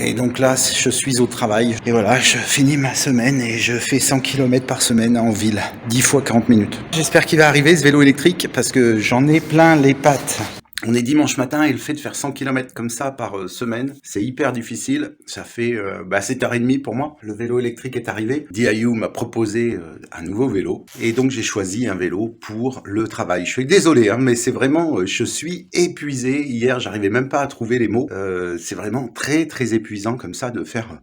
et donc là, je suis au travail. Et voilà, je finis ma semaine et je fais 100 km par semaine en ville. 10 fois 40 minutes. J'espère qu'il va arriver ce vélo électrique parce que j'en ai plein les pattes. On est dimanche matin et le fait de faire 100 km comme ça par semaine, c'est hyper difficile. Ça fait 7h30 pour moi. Le vélo électrique est arrivé. DIU m'a proposé un nouveau vélo. Et donc j'ai choisi un vélo pour le travail. Je suis désolé, hein, mais c'est vraiment, je suis épuisé. Hier, j'arrivais même pas à trouver les mots. C'est vraiment très très épuisant comme ça de faire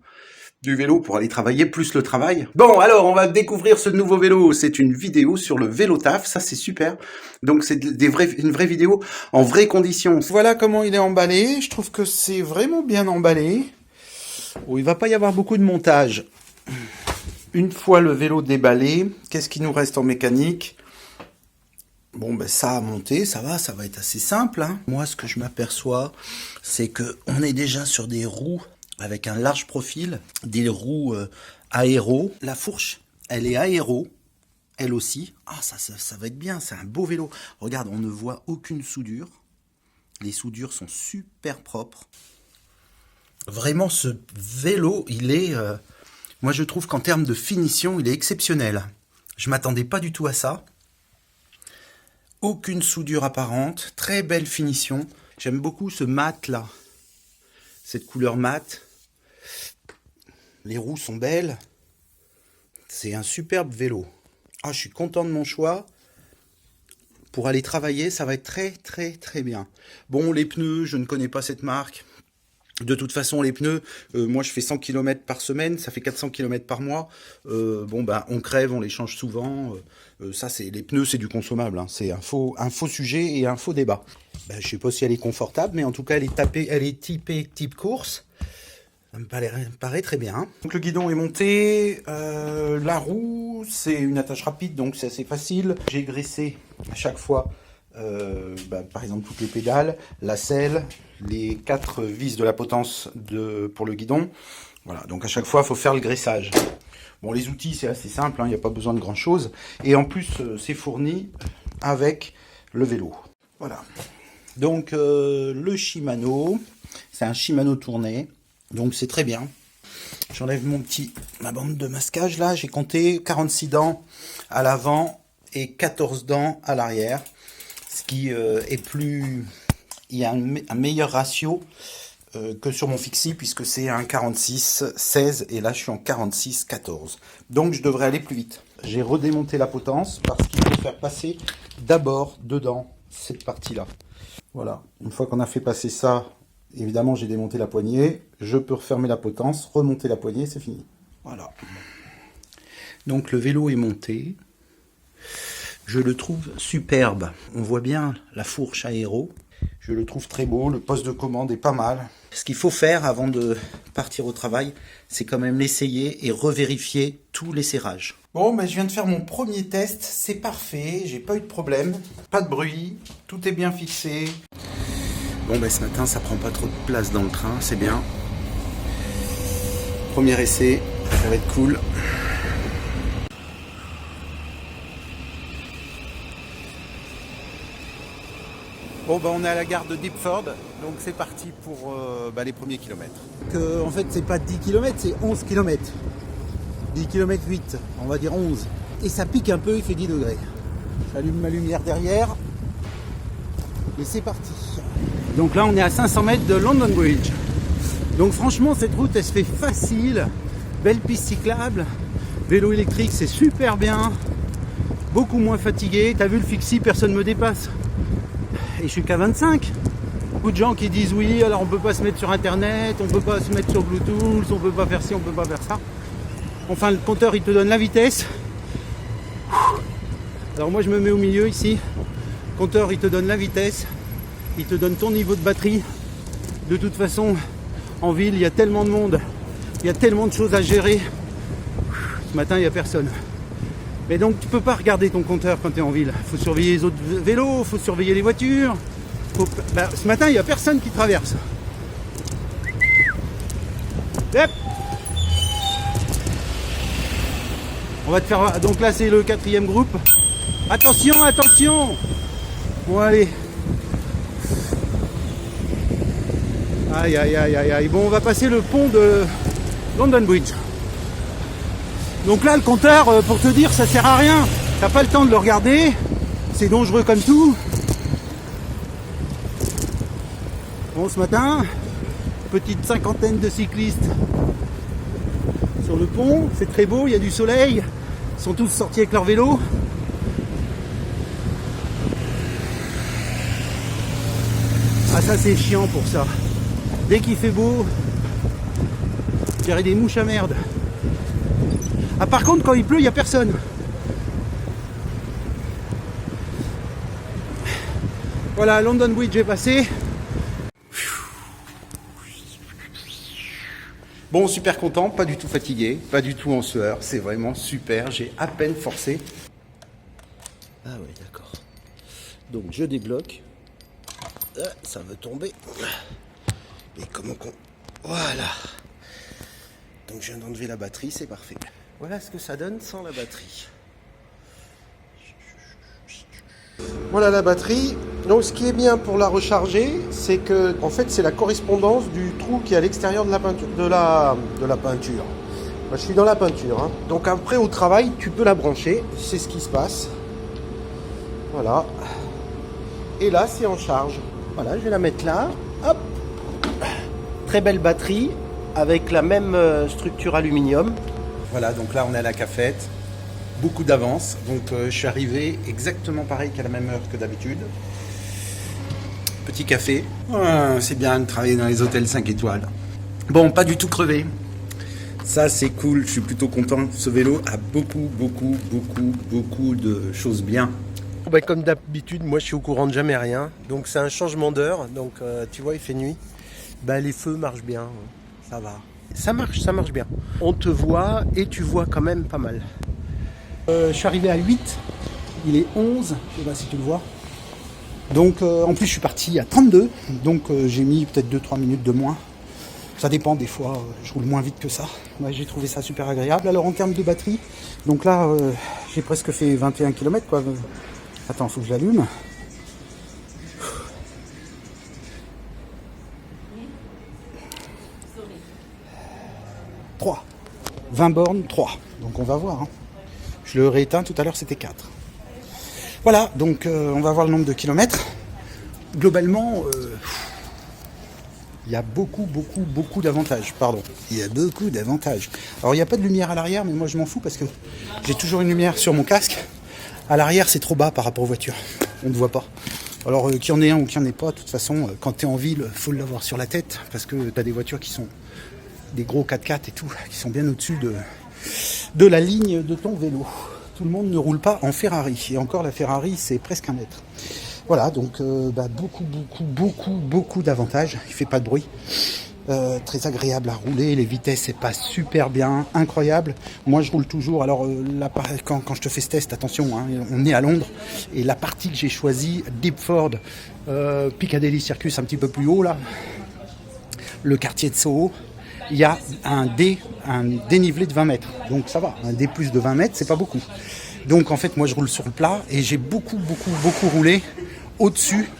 du vélo pour aller travailler, plus le travail. Bon, alors, on va découvrir ce nouveau vélo. C'est une vidéo sur le vélo taf. Ça, c'est super. Donc, c'est une vraie vidéo en vraies conditions. Voilà comment il est emballé. Je trouve que c'est vraiment bien emballé. Oh, il va pas y avoir beaucoup de montage. Une fois le vélo déballé, qu'est-ce qui nous reste en mécanique? Bon, ben ça a monté, ça va être assez simple, hein. Moi, ce que je m'aperçois, c'est que on est déjà sur des roues avec un large profil, des roues aéro. La fourche, elle est aéro, elle aussi. Ah, ça va être bien, c'est un beau vélo. Regarde, on ne voit aucune soudure. Les soudures sont super propres. Vraiment, ce vélo, il est... moi, je trouve qu'en termes de finition, il est exceptionnel. Je ne m'attendais pas du tout à ça. Aucune soudure apparente, très belle finition. J'aime beaucoup ce mat là, cette couleur mat. Les roues sont belles. C'est un superbe vélo. Ah, je suis content de mon choix. Pour aller travailler, ça va être très très très bien. Bon, les pneus, je ne connais pas cette marque. De toute façon, les pneus, moi je fais 100 km par semaine, ça fait 400 km par mois. On crève, on les change souvent. Ça, les pneus, c'est du consommable, hein. C'est un faux sujet et un faux débat. Je ne sais pas si elle est confortable, mais en tout cas, elle est typée type course. Ça me paraît très bien. Donc le guidon est monté. La roue, c'est une attache rapide, donc c'est assez facile. J'ai graissé à chaque fois, par exemple, toutes les pédales, la selle, les 4 vis de la potence pour le guidon. Voilà, donc à chaque fois, il faut faire le graissage. Bon, les outils, c'est assez simple, hein, il n'y a pas besoin de grand-chose. Et en plus, c'est fourni avec le vélo. Voilà. Donc, le Shimano, c'est un Shimano tourné. Donc, c'est très bien. J'enlève ma bande de masquage, là. J'ai compté 46 dents à l'avant et 14 dents à l'arrière. Ce qui est plus... Il y a un meilleur ratio que sur mon Fixie, puisque c'est un 46-16 et là je suis en 46-14. Donc je devrais aller plus vite. J'ai redémonté la potence parce qu'il faut faire passer d'abord dedans cette partie-là. Voilà, une fois qu'on a fait passer ça, évidemment j'ai démonté la poignée, je peux refermer la potence, remonter la poignée, c'est fini. Voilà. Donc le vélo est monté. Je le trouve superbe. On voit bien la fourche aéro. Je le trouve très beau, le poste de commande est pas mal. Ce qu'il faut faire avant de partir au travail, c'est quand même l'essayer et revérifier tous les serrages. Bon, je viens de faire mon premier test, c'est parfait, j'ai pas eu de problème, pas de bruit, tout est bien fixé. Bon, ce matin, ça prend pas trop de place dans le train, c'est bien. Premier essai, ça va être cool. Bon, on est à la gare de Deptford, donc c'est parti pour les premiers kilomètres. En fait, c'est pas 10 km, c'est 11 km. 10 km 8, on va dire 11. Et ça pique un peu, il fait 10 degrés. J'allume ma lumière derrière. Et c'est parti. Donc là, on est à 500 mètres de London Bridge. Donc franchement, cette route, elle se fait facile. Belle piste cyclable. Vélo électrique, c'est super bien. Beaucoup moins fatigué. T'as vu le Fixie, personne ne me dépasse. Et je suis qu'à 25. Beaucoup de gens qui disent oui, alors on peut pas se mettre sur internet, on peut pas se mettre sur Bluetooth, on peut pas faire ci, on peut pas faire ça. Enfin, le compteur il te donne la vitesse. Alors moi je me mets au milieu ici. Le compteur il te donne la vitesse, il te donne ton niveau de batterie. De toute façon, en ville il y a tellement de monde, il y a tellement de choses à gérer. Ce matin il n'y a personne. Mais donc tu peux pas regarder ton compteur quand tu es en ville. Il faut surveiller les autres vélos, il faut surveiller les voitures. Ce matin, il n'y a personne qui traverse. Yep. On va te faire... Donc là, c'est le 4e groupe. Attention, attention. Bon, allez. Aïe aïe aïe aïe aïe. Bon, on va passer le pont de London Bridge. Donc là, le compteur, pour te dire, ça sert à rien. T'as pas le temps de le regarder. C'est dangereux comme tout. Bon, ce matin, petite cinquantaine de cyclistes sur le pont. C'est très beau, il y a du soleil. Ils sont tous sortis avec leur vélo. Ah, ça c'est chiant pour ça. Dès qu'il fait beau, il y aurait des mouches à merde. Ah, par contre, quand il pleut, il n'y a personne. Voilà, London Bridge est passé. Bon, super content, pas du tout fatigué, pas du tout en sueur. C'est vraiment super, j'ai à peine forcé. Ah ouais, d'accord. Donc je débloque. Ah, ça veut tomber. Et comment qu'on... Voilà. Donc je viens d'enlever la batterie, c'est parfait. Voilà ce que ça donne sans la batterie. Voilà la batterie. Donc ce qui est bien pour la recharger, c'est que en fait c'est la correspondance du trou qui est à l'extérieur de la peinture. De la peinture. Moi, je suis dans la peinture. Hein. Donc après au travail, tu peux la brancher. C'est ce qui se passe. Voilà. Et là c'est en charge. Voilà, je vais la mettre là. Hop. Très belle batterie avec la même structure aluminium. Voilà, donc là on est à la cafette. Beaucoup d'avance, donc je suis arrivé exactement pareil qu'à la même heure que d'habitude. Petit café. C'est bien de travailler dans les hôtels 5 étoiles. Bon, pas du tout crevé. Ça c'est cool, je suis plutôt content. Ce vélo a beaucoup de choses bien. Ben, comme d'habitude, moi je suis au courant de jamais rien. Donc c'est un changement d'heure. Donc tu vois, il fait nuit. Ben, les feux marchent bien. Ça va. Ça marche bien. On te voit et tu vois quand même pas mal. Je suis arrivé à 8. Il est 11. Je sais pas si tu le vois. Donc en plus je suis parti à 32. Donc j'ai mis peut-être 2-3 minutes de moins. Ça dépend, des fois je roule moins vite que ça. Ouais, j'ai trouvé ça super agréable. Alors en termes de batterie, donc là j'ai presque fait 21 km quoi. Attends, faut que je l'allume. 3. 20 bornes, 3. Donc on va voir. Hein. Je le rééteins tout à l'heure, c'était 4. Voilà, donc on va voir le nombre de kilomètres. Globalement, il y a beaucoup d'avantages. Pardon, il y a beaucoup d'avantages. Alors il n'y a pas de lumière à l'arrière, mais moi je m'en fous parce que j'ai toujours une lumière sur mon casque. À l'arrière, c'est trop bas par rapport aux voitures. On ne voit pas. Alors qu'il y en ait un ou qu'il n'y en ait pas, de toute façon, quand tu es en ville, il faut l'avoir sur la tête. Parce que tu as des voitures qui sont des gros 4x4 et tout, qui sont bien au-dessus de la ligne de ton vélo. Tout le monde ne roule pas en Ferrari. Et encore, la Ferrari, c'est presque 1 mètre. Voilà, donc beaucoup d'avantages. Il fait pas de bruit. Très agréable à rouler. Les vitesses, c'est pas super bien. Incroyable. Moi, je roule toujours. Alors, là, quand je te fais ce test, attention, hein, on est à Londres. Et la partie que j'ai choisie, Deptford, Piccadilly Circus, un petit peu plus haut, là. Le quartier de Soho. Il y a un dénivelé de 20 mètres. Donc ça va, un D plus de 20 mètres, c'est pas beaucoup. Donc en fait, moi je roule sur le plat et j'ai beaucoup roulé au-dessus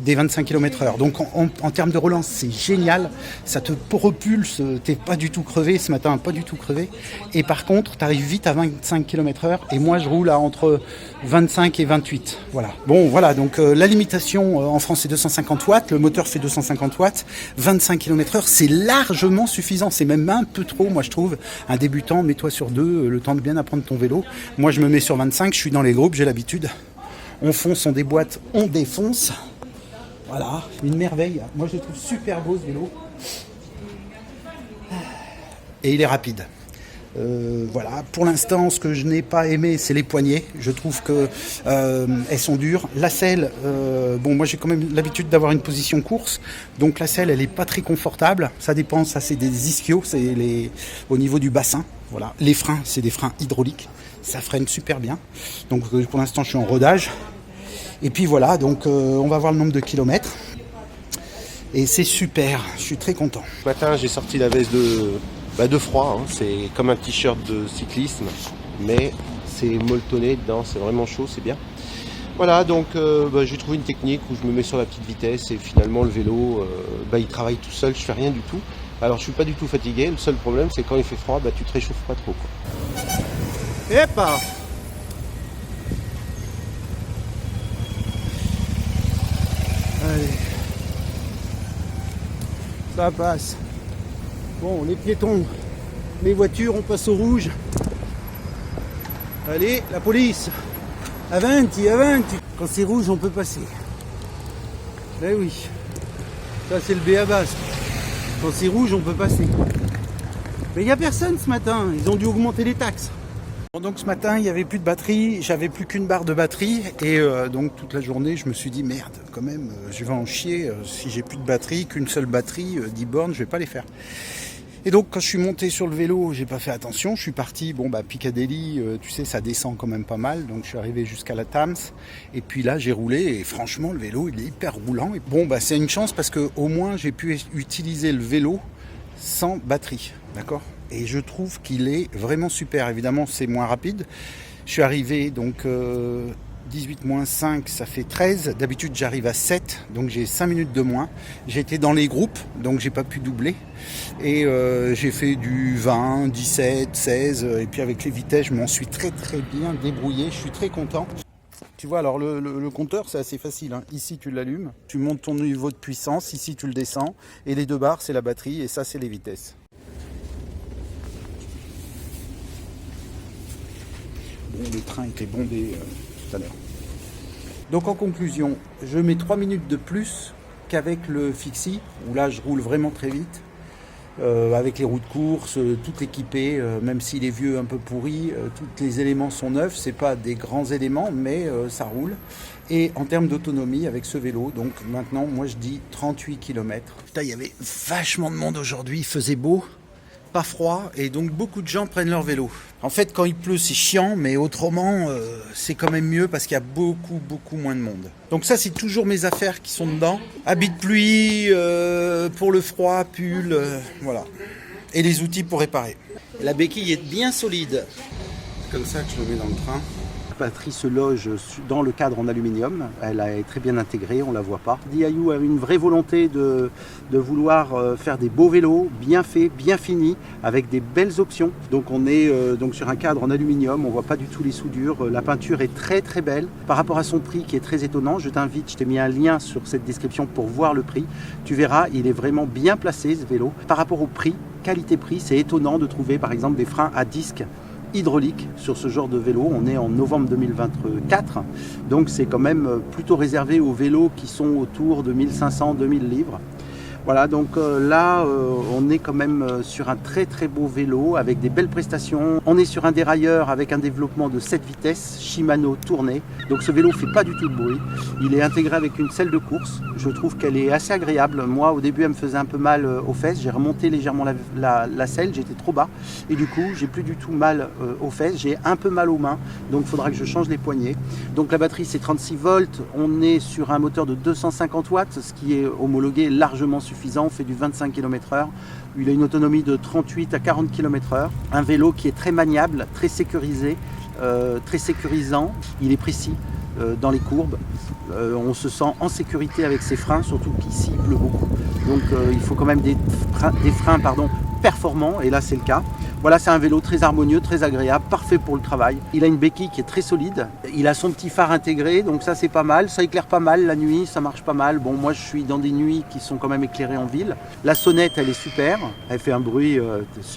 des 25 km/h. Donc en termes de relance, c'est génial. Ça te propulse, t'es pas du tout crevé ce matin, pas du tout crevé. Et par contre, tu arrives vite à 25 km/h et moi je roule à entre 25 et 28. Voilà. Bon, voilà, donc la limitation en France c'est 250 watts, le moteur fait 250 watts, 25 km/h, c'est largement suffisant. C'est même un peu trop, moi je trouve. Un débutant, mets-toi sur 2, le temps de bien apprendre ton vélo. Moi je me mets sur 25, je suis dans les groupes, j'ai l'habitude. On fonce, on déboîte, on défonce. Voilà, une merveille. Moi, je le trouve super beau ce vélo. Et il est rapide. Voilà, pour l'instant, ce que je n'ai pas aimé, c'est les poignées. Je trouve que elles sont dures. La selle, bon, moi j'ai quand même l'habitude d'avoir une position course, donc la selle, elle est pas très confortable. Ça dépend, ça c'est des ischios, c'est au niveau du bassin. Voilà, les freins, c'est des freins hydrauliques. Ça freine super bien. Donc pour l'instant, je suis en rodage. Et puis voilà, donc on va voir le nombre de kilomètres. Et c'est super, je suis très content. Ce matin, j'ai sorti la veste de froid. Hein. C'est comme un t-shirt de cyclisme, mais c'est molletonné dedans, c'est vraiment chaud, c'est bien. Voilà, donc j'ai trouvé une technique où je me mets sur la petite vitesse et finalement le vélo, il travaille tout seul, je fais rien du tout. Alors je suis pas du tout fatigué, le seul problème c'est quand il fait froid, tu te réchauffes pas trop, quoi. Et pas. Allez. Ça passe. Bon, les piétons, les voitures, on passe au rouge. Allez, la police. Avanti, avanti. Quand c'est rouge, on peut passer. Ben oui. Ça, c'est le b.a.-ba. Quand c'est rouge, on peut passer. Mais il n'y a personne ce matin. Ils ont dû augmenter les taxes. Bon, donc ce matin, il n'y avait plus de batterie. J'avais plus qu'une barre de batterie. Et donc toute la journée, je me suis dit, merde, quand même, je vais en chier. Si j'ai plus de batterie, qu'une seule batterie, 10 bornes, je vais pas les faire. Et donc quand je suis monté sur le vélo, j'ai pas fait attention, je suis parti, Piccadilly, tu sais, ça descend quand même pas mal, donc je suis arrivé jusqu'à la Thames, et puis là j'ai roulé, et franchement le vélo il est hyper roulant, et c'est une chance parce que au moins j'ai pu utiliser le vélo sans batterie, d'accord ? Et je trouve qu'il est vraiment super, évidemment c'est moins rapide, je suis arrivé donc 18 moins 5, ça fait 13. D'habitude, j'arrive à 7, donc j'ai 5 minutes de moins. J'étais dans les groupes, donc j'ai pas pu doubler. Et j'ai fait du 20, 17, 16. Et puis avec les vitesses, je m'en suis très très bien débrouillé. Je suis très content. Tu vois, alors le compteur, c'est assez facile, hein. Ici, tu l'allumes, tu montes ton niveau de puissance. Ici, tu le descends. Et les deux barres, c'est la batterie. Et ça, c'est les vitesses. Bon, le train était bondé tout à l'heure. Donc en conclusion, je mets 3 minutes de plus qu'avec le Fixie, où là je roule vraiment très vite, avec les roues de course, tout équipé, même s'il est vieux, un peu pourri, tous les éléments sont neufs, c'est pas des grands éléments, mais ça roule. Et en termes d'autonomie avec ce vélo, donc maintenant moi je dis 38 km. Putain, il y avait vachement de monde aujourd'hui, il faisait beau, pas froid, et donc beaucoup de gens prennent leur vélo. En fait, quand il pleut, c'est chiant, mais autrement, c'est quand même mieux parce qu'il y a beaucoup moins de monde. Donc ça, c'est toujours mes affaires qui sont dedans. Habit de pluie, pour le froid, pull, voilà. Et les outils pour réparer. La béquille est bien solide. C'est comme ça que je le mets dans le train. La batterie se loge dans le cadre en aluminium, elle est très bien intégrée, on ne la voit pas. DIU a une vraie volonté de vouloir faire des beaux vélos, bien faits, bien finis, avec des belles options. Donc on est donc sur un cadre en aluminium, on ne voit pas du tout les soudures, la peinture est très très belle. Par rapport à son prix qui est très étonnant, je t'invite, je t'ai mis un lien sur cette description pour voir le prix. Tu verras, il est vraiment bien placé ce vélo. Par rapport au prix, qualité-prix, c'est étonnant de trouver par exemple des freins à disque hydraulique sur ce genre de vélo. On est en novembre 2024, donc c'est quand même plutôt réservé aux vélos qui sont autour de 1500-2000 livres. Voilà, donc là, on est quand même sur un très très beau vélo avec des belles prestations. On est sur un dérailleur avec un développement de 7 vitesses, Shimano tourné. Donc ce vélo ne fait pas du tout de bruit. Il est intégré avec une selle de course. Je trouve qu'elle est assez agréable. Moi, au début, elle me faisait un peu mal aux fesses. J'ai remonté légèrement la selle, j'étais trop bas. Et du coup, j'ai plus du tout mal aux fesses. J'ai un peu mal aux mains, donc il faudra que je change les poignées. Donc la batterie, c'est 36 volts. On est sur un moteur de 250 watts, ce qui est homologué largement suffisant. On fait du 25 km/h. Il a une autonomie de 38 à 40 km/h. Un vélo qui est très maniable, très sécurisé, très sécurisant. Il est précis dans les courbes. On se sent en sécurité avec ses freins, surtout qu'ici il pleut beaucoup. Donc il faut quand même des freins performants, et là c'est le cas. Voilà, c'est un vélo très harmonieux, très agréable, parfait pour le travail. Il a une béquille qui est très solide. Il a son petit phare intégré, donc ça c'est pas mal. Ça éclaire pas mal la nuit, ça marche pas mal. Bon, moi je suis dans des nuits qui sont quand même éclairées en ville. La sonnette, elle est super. Elle fait un bruit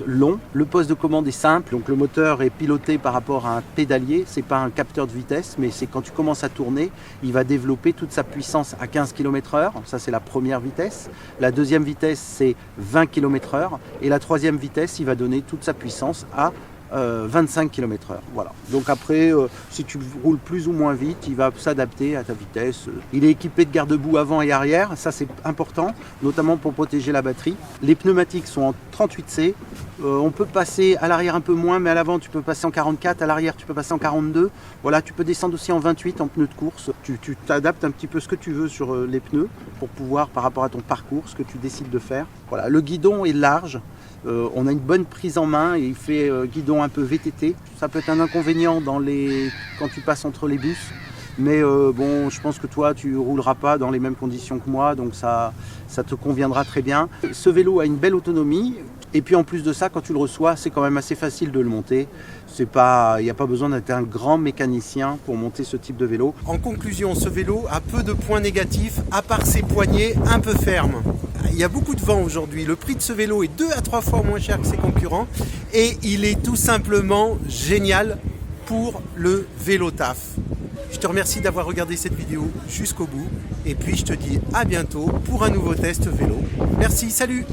long. Le poste de commande est simple. Donc le moteur est piloté par rapport à un pédalier. C'est pas un capteur de vitesse, mais c'est quand tu commences à tourner, il va développer toute sa puissance à 15 km/h. Ça c'est la première vitesse. La deuxième vitesse, c'est 20 km/h. Et la troisième vitesse, il va donner toute sa puissance à 25 km/h. Voilà. Donc après, si tu roules plus ou moins vite, il va s'adapter à ta vitesse. Il est équipé de garde-boue avant et arrière, ça c'est important, notamment pour protéger la batterie. Les pneumatiques sont en 38C. On peut passer à l'arrière un peu moins, mais à l'avant tu peux passer en 44, à l'arrière tu peux passer en 42. Voilà, tu peux descendre aussi en 28 en pneus de course. Tu t'adaptes un petit peu ce que tu veux sur les pneus pour pouvoir, par rapport à ton parcours, ce que tu décides de faire. Voilà, le guidon est large. On a une bonne prise en main et il fait guidon un peu VTT. Ça peut être un inconvénient quand tu passes entre les bus. Mais bon, je pense que toi, tu rouleras pas dans les mêmes conditions que moi, donc ça te conviendra très bien. Ce vélo a une belle autonomie. Et puis en plus de ça, quand tu le reçois, c'est quand même assez facile de le monter. Il n'y a pas besoin d'être un grand mécanicien pour monter ce type de vélo. En conclusion, ce vélo a peu de points négatifs, à part ses poignées un peu fermes. Il y a beaucoup de vent aujourd'hui. Le prix de ce vélo est 2 à 3 fois moins cher que ses concurrents. Et il est tout simplement génial pour le vélo taf. Je te remercie d'avoir regardé cette vidéo jusqu'au bout. Et puis je te dis à bientôt pour un nouveau test vélo. Merci, salut!